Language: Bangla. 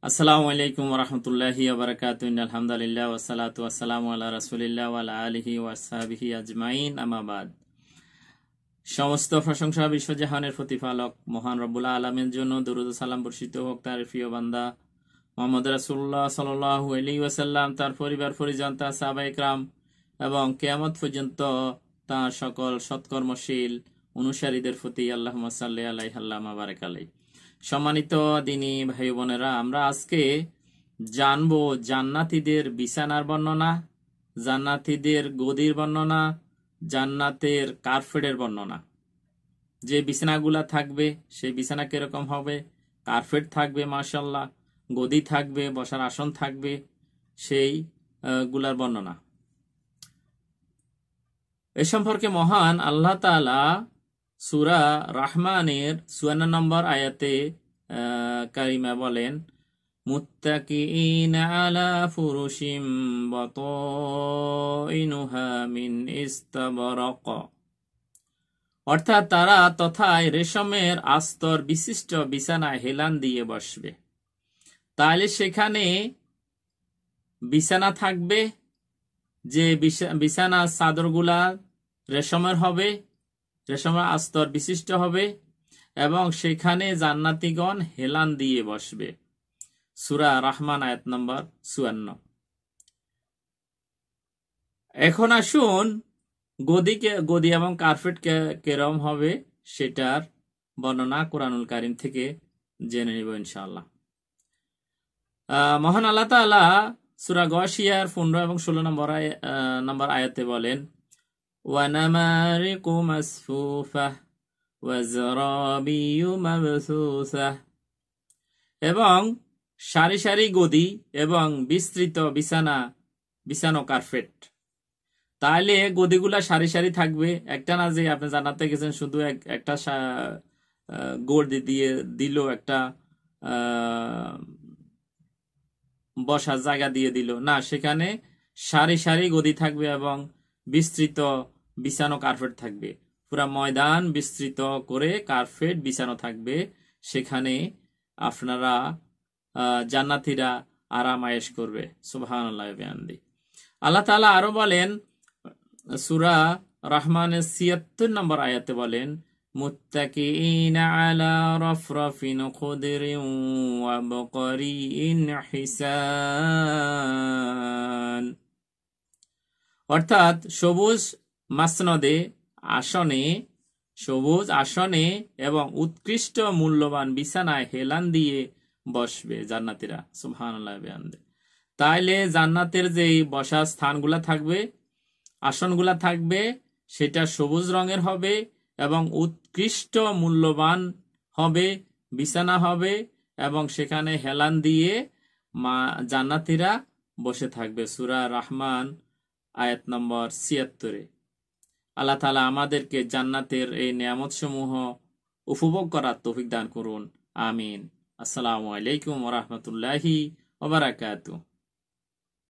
আসসালামু আলাইকুম ওয়া রাহমাতুল্লাহি ওয়া বারাকাতুহু আলহামদুলিল্লাহ ওয়া সালাতু ওয়া সালামু আলা রাসূলিল্লাহ ওয়া আলা আলিহি ওয়া আসহাবিহি আজমাইন আম্মা বাদ। সমস্ত প্রশংসা বিশ্বজাহানের প্রতিপালক মহান রব্বুল আলামিনের জন্য দরুদ ও সালাম বর্ষিত হোক তার প্রিয় বান্দা মুহাম্মদ রাসূলুল্লাহ সাল্লাল্লাহু আলাইহি ওয়াসাল্লাম, তার পরিবার পরিজন, তার সাহাবায়ে কেরাম এবং কিয়ামত পর্যন্ত তার সকল সৎকর্মশীল অনুসারীদের প্রতি আল্লাহুম্মা সাল্লি আলাইহি ওয়া বারাক আলাইহি। সম্মানিত দিনী ভাই বোনেরা, আমরা আজকে জানবো জান্নাতীদের বিছানার বর্ণনা, জান্নাতীদের গদির বর্ণনা, জান্নাতের কার্পেটের বর্ণনা। যে বিছানাগুলা থাকবে সেই বিছানা কিরকম হবে, কার্পেট থাকবে মাশাআল্লাহ, গদি থাকবে, বসার আসন থাকবে, সেই গুলার বর্ণনা। এ সম্পর্কে মহান আল্লাহ তাআলা সূরা রহমানের ৫৪ নম্বর আয়াতে কারিমা বলেন, মুত্তাকিইনা আলা ফুরুশিম বাতাইনুহা মিন ইস্তাবরাক। অর্থাৎ তারা তথায় রেশমের আস্তর বিশিষ্ট বিছানায় হেলান দিয়ে বসবে। তাহলে সেখানে বিছানা থাকবে, যে বিছানার চাদরগুলা রেশমের হবে, রেশমের আস্তর বিশিষ্ট হবে এবং সেখানে জান্নাতীগণ হেলান দিয়ে বসবে। সূরা রহমান আয়াত নম্বর ৫৪। এখন আসুন গদি এবং কার্পেট কেরম হবে সেটার বর্ণনা কোরআনুল কারীম থেকে জেনে নিব ইনশাআল্লাহ। মহান আল্লাহ তাআলা সূরা গাশিয়ার ১৫ এবং ১৬ নম্বর আয়াতে বলেন, ওয়ানামারিকু মাসফুফা ওয়াজরাবিয়্যু মাবসুসা। এবং সারি সারি গদি এবং বিস্তৃত বিছানো কার্পেট। তাহলে গদিগুলা সারি সারি থাকবে, একটা না যে আপনি জান্নাতে গেছেন শুধু একটা গদি দিয়ে দিল, একটা বসার জায়গা দিয়ে দিল না, সেখানে সারি সারি গদি থাকবে এবং বিস্তৃত বিছানো কার্পেট থাকবে। পুরা ময়দান বিস্তৃত করে কার্পেট বিছানো থাকবে, সেখানে আপনারা জান্নাতীরা আরাম আয়েশ করবে। সুবহানাল্লাহ ওয়া বিহামদিহি। আল্লাহ তাআলা আরো বলেন সূরা রহমানের ৭৬ নম্বর আয়াতে বলেন, মুত্তাকিইনা আলা রাফরাফিন খুদরিন ওয়া বাকারিন হিসান। অর্থাৎ সবুজ মাসনদে আসনে এবং উৎকৃষ্ট মূল্যবান বিছানায় হেলান দিয়ে বসবে জান্নাতীরা। সুবহানাল্লাহ ওয়া বিহামদিহি। তাইলে জান্নাতের যে বসার স্থানগুলা থাকবে, আসনগুলা থাকবে, সেটা সবুজ রঙের হবে এবং উৎকৃষ্ট মূল্যবান হবে, বিছানা হবে এবং সেখানে হেলান দিয়ে জান্নাতীরা বসে থাকবে। সূরা রহমান আয়াত নম্বর ৭৬। আল্লাহ তাআলা আমাদেরকে জান্নাতের এই নিয়ামত সমূহ উপভোগ করার তৌফিক দান করুন। আমিন। আসসালামু আলাইকুম ওয়া রাহমাতুল্লাহি ওয়া বারাকাতুহু।